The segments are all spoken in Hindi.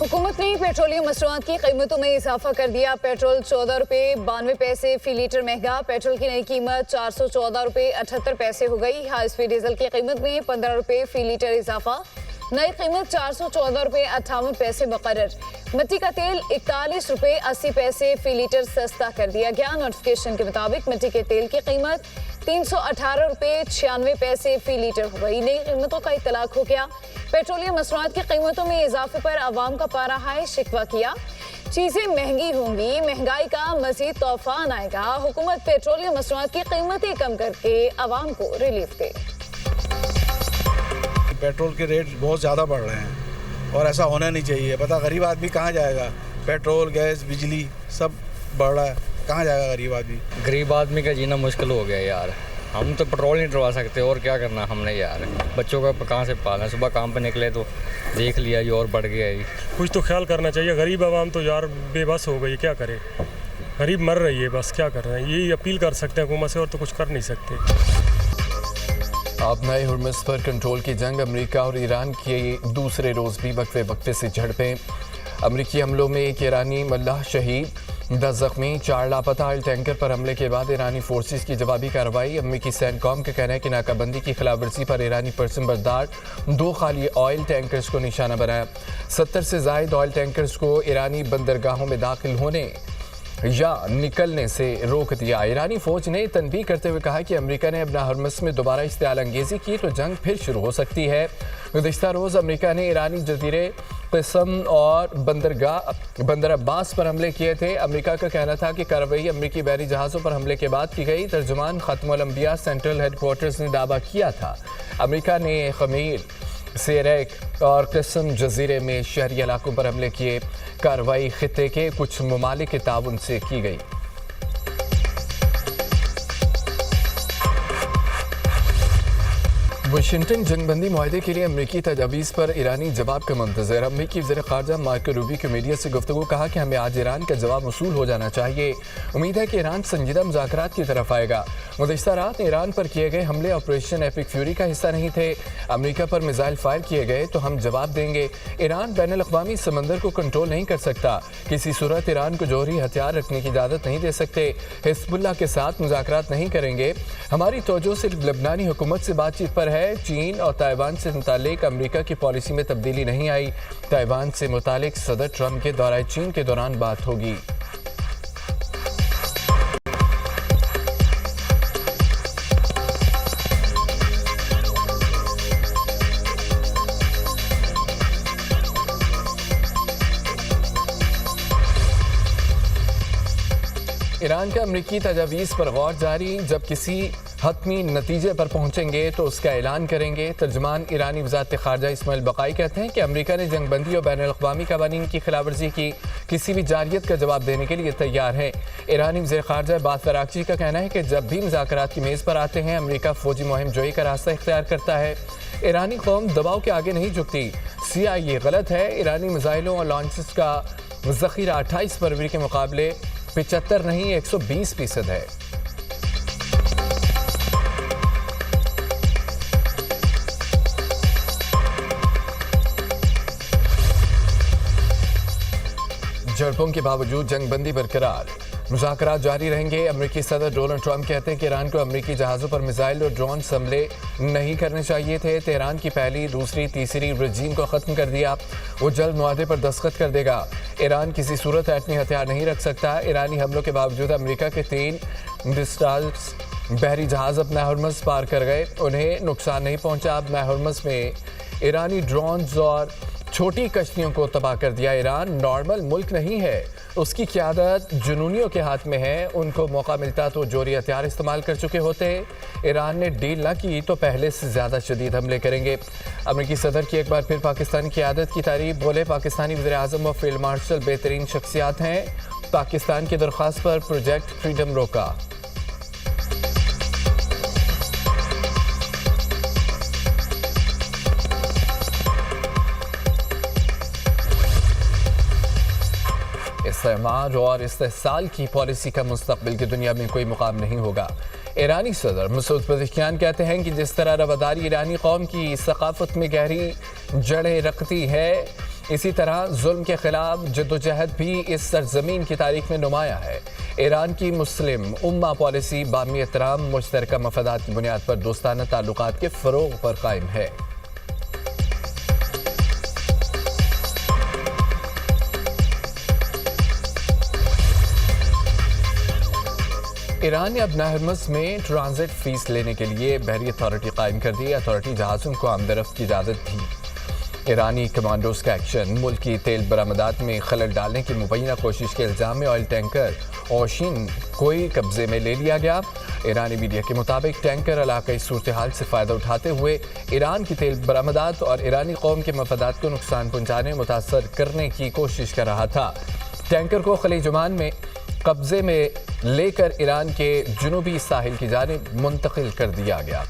हुकूमत ने पेट्रोलियम मसनूआत की कीमतों में इजाफा कर दिया। पेट्रोल 14 रुपये 92 पैसे फी लीटर महंगा। पेट्रोल की नई कीमत 414 रुपये 78 पैसे हो गई। हाई स्पीड डीजल की कीमत में 15 रुपये फी लीटर इजाफा। नई कीमत 414 रुपये 58 पैसे मुकर्रर। मिट्टी का तेल 41 रुपये 80 पैसे फी लीटर सस्ता कर दिया गया। नोटिफिकेशन के मुताबिक मिट्टी के तेल की कीमत 318 रुपये 96 पैसे फी लीटर हो गई। नई कीमतों का इतलाक हो गया। पेट्रोलियम मसनूआत की कीमतों में इजाफे पर आवाम का पारा हाय शिकवा किया। चीजें महंगी होंगी, महंगाई का मजीद तूफान आएगा। हुकूमत पेट्रोलियम मसनूआत की कीमतें कम करके आवाम को रिलीफ दे। पेट्रोल के रेट बहुत ज़्यादा बढ़ रहे हैं और ऐसा होना नहीं चाहिए। पता गरीब आदमी कहाँ जाएगा? पेट्रोल, गैस, बिजली सब बढ़ रहा है, कहाँ जाएगा गरीब आदमी? गरीब आदमी का जीना मुश्किल हो गया यार। हम तो पेट्रोल नहीं डलवा सकते और क्या करना हमने यार। बच्चों का कहाँ से पालना? सुबह काम पे निकले तो देख लिया ये और बढ़ गया ही। कुछ तो ख्याल करना चाहिए। गरीब आवाम तो यार बेबस हो गई, क्या करे? गरीब मर रही है, बस क्या कर रहे हैं? यही अपील कर सकते हैं हुकूमत से, और तो कुछ कर नहीं सकते। अब नए हुर्मुज़ पर कंट्रोल की जंग। अमेरिका और ईरान के दूसरे रोज़ भी वक्फे वक्फे से झड़पें। अमेरिकी हमलों में एक ईरानी मल्लाह शहीद, 10 जख्मी, 4 लापता। ऑयल टैंकर पर हमले के बाद ईरानी फोर्सेस की जवाबी कार्रवाई। अमेरिकी सैनकॉम का कहना है कि नाकाबंदी की खिलाफवर्जी पर ईरानी परचमबरदार 2 खाली ऑयल टैंकर्स को निशाना बनाया। 70 से ज़ायद ऑयल टैंकर्स को ईरानी बंदरगाहों में दाखिल होने या निकलने से रोक दिया। ईरानी फौज ने तनबीह करते हुए कहा कि अमेरिका ने अपना हुर्मुज़ में दोबारा इश्तियाल अंगेज़ी की तो जंग फिर शुरू हो सकती है। गुज़िश्ता रोज़ अमेरिका ने ईरानी जज़ीरे क़स्म और बंदर अब्बास पर हमले किए थे। अमेरिका का कहना था कि कार्रवाई अमेरिकी बहरी जहाज़ों पर हमले के बाद की गई। तर्जुमान ख़त्मुल अंबिया सेंट्रल हेडक्वार्टर्स ने दावा किया था अमेरिका ने खमीर, सेरेक और क़स्म जज़ीरे में शहरी इलाकों पर हमले किए। कार्रवाई खित्ते के कुछ ममालिक के ताउन से की गई। वाशिंगटन जंगबंदी मुआहदे के लिए अमेरिकी तजावीज़ पर ईरानी जवाब का मंतज़र। अमेरिकी वज़ीर ख़ारजा मार्को रूबियो की मीडिया से गुफ्तगू कहा कि हमें आज ईरान का जवाब मसूल हो जाना चाहिए। उम्मीद है कि ईरान संजीदा मुज़ाकरात की तरफ आएगा। गुज़िश्ता रात ईरान पर किए गए हमले ऑपरेशन एपिक फ्यूरी का हिस्सा नहीं थे। अमेरिका पर मिसाइल फायर किए गए तो हम जवाब देंगे। ईरान बैनुल अक़वामी समंदर को कंट्रोल नहीं कर सकता। किसी सूरत ईरान को जौहरी हथियार रखने की इजाज़त नहीं दे सकते। हिज़्बुल्लाह के साथ मुज़ाकरात नहीं करेंगे। हमारी तवज्जो सिर्फ लबनानी हुकूमत से बातचीत पर है। चीन और ताइवान से मुतालिक अमेरिका की पॉलिसी में तब्दीली नहीं आई। ताइवान से मुतालिक सदर ट्रंप के दौरे चीन के दौरान बात होगी। ईरान का अमेरिकी तजावीज़ पर गौर जारी। जब किसी हतमी नतीजे पर पहुंचेंगे तो उसका ऐलान करेंगे। तर्जुमान ईरानी वज़ारत ख़ारजा इस्माइल बक़ाई कहते हैं कि अमेरिका ने जंगबंदी और बैनुल अक़वामी क़वानीन की खिलाफवर्जी की किसी भी जारियत का जवाब देने के लिए तैयार है। ईरानी वज़ीर ख़ारजा अब्बास अराग़ची का कहना है कि जब भी मुज़ाकरात की मेज़ पर आते हैं अमेरिका फ़ौजी मुहिम जोई का रास्ता इख्तियार करता है। ईरानी कौम दबाव के आगे नहीं झुकती। CIA गलत है। ईरानी मिसाइलों और लॉन्चेस का ज़ख़ीरा 28 फरवरी के मुकाबले 75 नहीं 120% है। झड़पों के बावजूद जंगबंदी बरकरार, मुज़ाकरात जारी रहेंगे। अमेरिकी सदर डोनाल्ड ट्रंप कहते हैं कि ईरान को अमेरिकी जहाज़ों पर मिसाइल और ड्रोन हमले नहीं करने चाहिए थे। तेहरान की पहली, दूसरी, तीसरी रजीम को ख़त्म कर दिया। वो जल्द मुआहदे पर दस्तखत कर देगा। ईरान किसी सूरत एटमी हथियार नहीं रख सकता। ईरानी हमलों के बावजूद अमेरिका के 3 डिस्टाल्स बहरी जहाज़ अपना हुर्मुज़ पार कर गए। उन्हें नुकसान नहीं पहुँचा। अब हुर्मुज़ में ईरानी ड्रोन्स और छोटी कश्तियों को तबाह कर दिया। ईरान नॉर्मल मुल्क नहीं है। उसकी क़यादत जुनूनियों के हाथ में है। उनको मौका मिलता तो जोरी हथियार इस्तेमाल कर चुके होते। ईरान ने डील न की तो पहले से ज़्यादा शदीद हमले करेंगे। अमेरिकी सदर की एक बार फिर पाकिस्तान की क़यादत की तारीफ। बोले पाकिस्तानी वज़ीर आज़म और फील्ड मार्शल बेहतरीन शख्सियात हैं। पाकिस्तान की दरख्वास्त पर प्रोजेक्ट फ्रीडम रोका। इस्तेमार और इस्तेहसाल की पॉलिसी का मुस्तक़बिल की दुनिया में कोई मुकाम नहीं होगा। ईरानी सदर मसूद पज़ेश्कियान कहते हैं कि जिस तरह रवादारी ईरानी कौम की सकाफ़त में गहरी जड़ें रखती है, इसी तरह जुल्म के खिलाफ जद्दोजहद भी इस सरजमीन की तारीख में नुमाया है। ईरान की मुस्लिम उम्मा पॉलिसी बामी एहतराम, मुश्तरका मफादात की बुनियाद पर दोस्ताना ताल्लुकात के फ़रोग़ पर कायम है। ईरान ने अब हर्मज़ में ट्रांजिट फीस लेने के लिए बहरी अथॉरिटी कायम कर दी। अथॉरिटी जहाज़ों को आमदरफ्त की इजाज़त दी। ईरानी कमांडोज का एक्शन, मुल्क की तेल बरामदात में खलल डालने की मुबैना कोशिश के इल्ज़ाम में ऑयल टैंकर ओशिन कोई कब्जे में ले लिया गया। ईरानी मीडिया के मुताबिक टैंकर इलाकाई सूरत हाल से फ़ायदा उठाते हुए ईरान की तेल बरामदात और ईरानी कौम के मफादात को नुकसान पहुँचाने मुतासर करने की कोशिश कर रहा था। टैंकर को खलीज ओमान में कब्जे में लेकर ईरान के जुनूबी साहिल की जानिब मुंतकिल कर दिया गया।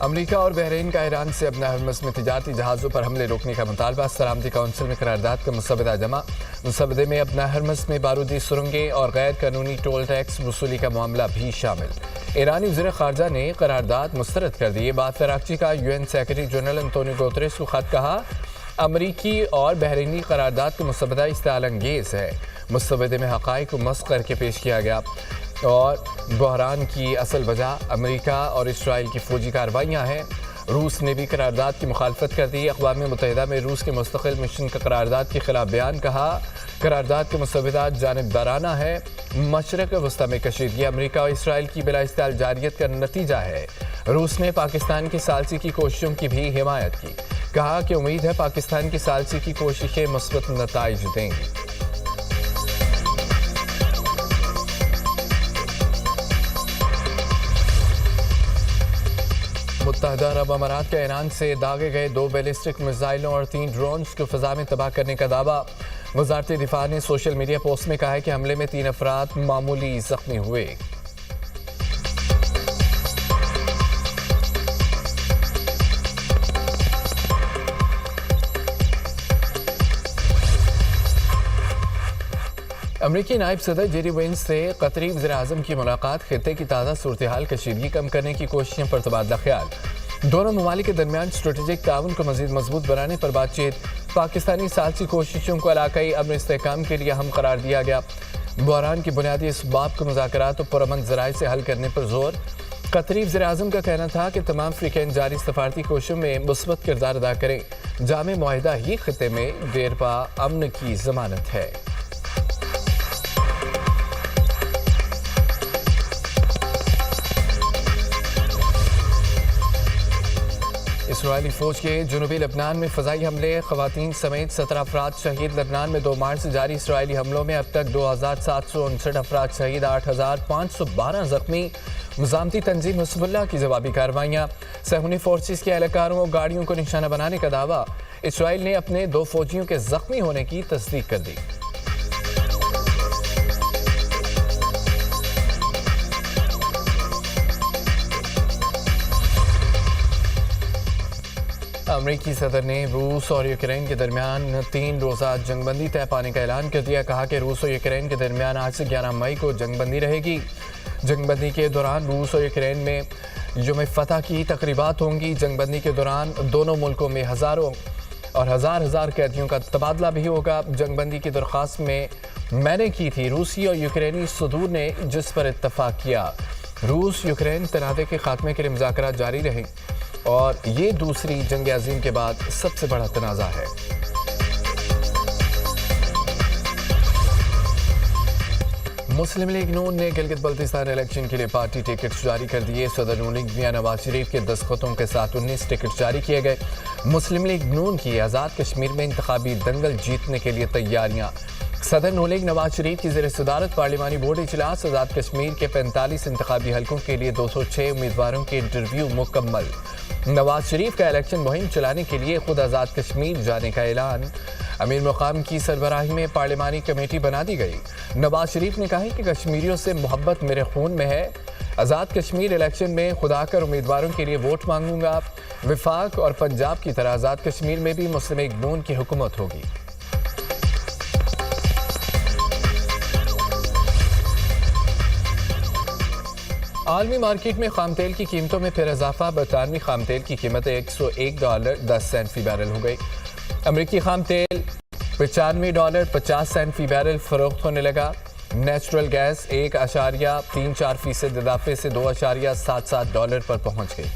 अमेरिका और बहरीन का ईरान से अपना हर्मज़ में तिजारती जहाज़ों पर हमले रोकने का मुतालबा। सलामती काउंसिल में करारदाद का मुसवदा जमा। मुसवदे में अपना हर्मज़ में बारूदी सुरंगें और गैर कानूनी टोल टैक्स वसूली का मामला भी शामिल। ईरानी वज़ीर ख़ारजा ने करारदाद मुस्तरद कर दी। बाद कराची का UN secretary general Antonio Guterres को ख़त कहा, अमरीकी और बहरीनी करारदाद का मुसवदा इस्तेआल अंगेज़ है। मुसवदे में हक़ाइक़ को मस्ख़ करके पेश किया गया और बहरान की असल वजह अमेरिका और इसराइल की फ़ौजी कार्रवाइयाँ हैं। रूस ने भी करारदाद की मुखालफत कर दी। अक़वाम मुत्तहिदा में रूस के मुस्तक़िल मिशन का करारदाद के खिलाफ बयान, कहा करारदाद के मुसवदा जानिबदाराना है। मशरक़ वस्ता में कशीदगी अमेरिका और इसराइल की बिला इस्तेआल जारियत का नतीजा है। रूस ने पाकिस्तान की सालसी की कोशिशों की भी हिमायत की, कहा कि उम्मीद है पाकिस्तान की सालसी की कोशिशें मुस्बत नताइज देंगी। मुत्तहदा अरब अमारात के ईरान से दागे गए 2 बैलिस्टिक मिसाइलों और 3 ड्रोन्स को फ़ज़ा में तबाह करने का दावा। वज़ारत दिफ़ा ने सोशल मीडिया पोस्ट में कहा है कि हमले में 3 अफराद मामूली ज़ख्मी हुए। अमरीकी नायब सदर जेरी वेंस से कतरी वज़ीर-ए-आज़म की मुलाकात। खित्ते की ताज़ा सूरत हाल, कशीदगी कम करने की कोशिशों पर तबादला ख्याल। दोनों ममालिक के दरमियान स्ट्रेटेजिक ताउन को मज़ीद मजबूत बनाने पर बातचीत। पाकिस्तानी सालसी कोशिशों को इलाकाई अमन इस्तेहकाम के लिए अहम करार दिया गया। बहरान की बुनियादी इसबाब को मुज़ाकरात और पुरअमन ज़राए से हल करने पर जोर। कतरी वज़ीर-ए-आज़म का कहना था कि तमाम अफ्रीकन जारी सफारती कोशिशों में मुस्बत किरदार अदा करें। जामे मुआहिदा ही खित्ते में देरपा अमन की ज़मानत है। इसराइली फ़ौज के जनूबी लेबनान में फ़ज़ाई हमले, ख़वातीन समेत 17 अफराद शहीद। लेबनान में 2 मार्च से जारी इसराइली हमलों में अब तक 2759 अफराद शहीद, 8512 ज़ख्मी। मुज़ामती तंजीम हिज़्बुल्लाह की जवाबी कार्रवाइयाँ। सहूनी फोर्सेस के एहलकारों और गाड़ियों को निशाना बनाने का दावा। इसराइल ने अपने 2 फ़ौजियों के ज़ख्मी होने की तस्दीक कर दी। अमरीकी सदर ने रूस और यूक्रेन के दरमियान 3 रोज़ा जंगबंदी तय पाने का ऐलान कर दिया। कहा कि रूस और यूक्रेन के दरमियान आज से 11 मई को जंगबंदी रहेगी। जंगबंदी के दौरान रूस और यूक्रेन में यौम फतह की तकरीबात होंगी। जंगबंदी के दौरान दोनों मुल्कों में हज़ारों और हज़ार कैदियों का तबादला भी होगा। जंगबंदी की दरख्वास्त में मैंने की थी, रूसी और यूक्रेनी सदूर ने जिस पर इत्तफाक किया। रूस यूक्रेन तनाज़े के खात्मे के लिए मुज़ाकरात जारी रहे और ये दूसरी जंग अज़ीम के बाद सबसे बड़ा तनाज़ा है। मुस्लिम लीग नून ने गिलगित बल्तिस्तान इलेक्शन के लिए पार्टी टिकट्स जारी कर दिए। सदर नून लीग मियां नवाज शरीफ के दस्तखतों के साथ 19 टिकट जारी किए गए। मुस्लिम लीग नून की आज़ाद कश्मीर में इंतखाबी दंगल जीतने के लिए तैयारियां। सदर नून लीग नवाज शरीफ की ज़ेर सदारत पार्लिमानी बोर्ड इजलास। आज़ाद कश्मीर के 45 इंतखाबी हलकों के लिए 206 उम्मीदवारों के इंटरव्यू मुकम्मल। नवाज शरीफ का इलेक्शन मुहिम चलाने के लिए खुद आज़ाद कश्मीर जाने का ऐलान। अमीर मुकाम की सरबराही में पार्लिमानी कमेटी बना दी गई। नवाज शरीफ ने कहा कि कश्मीरियों से मोहब्बत मेरे खून में है। आज़ाद कश्मीर इलेक्शन में खुदा कर उम्मीदवारों के लिए वोट मांगूंगा। विफाक और पंजाब की तरह आज़ाद कश्मीर में भी मुस्लिम लीग नून की हुकूमत होगी। आलमी मार्केट में खाम तेल की कीमतों में फिर इजाफा। बरतानवी खाम तेल की कीमत $101.10 फी बैरल हो गई। अमरीकी खाम तेल $95.50 फी बैरल फरोख्त होने लगा। नेचुरल गैस $1.34% इजाफे से $2.77 पर पहुंच गई।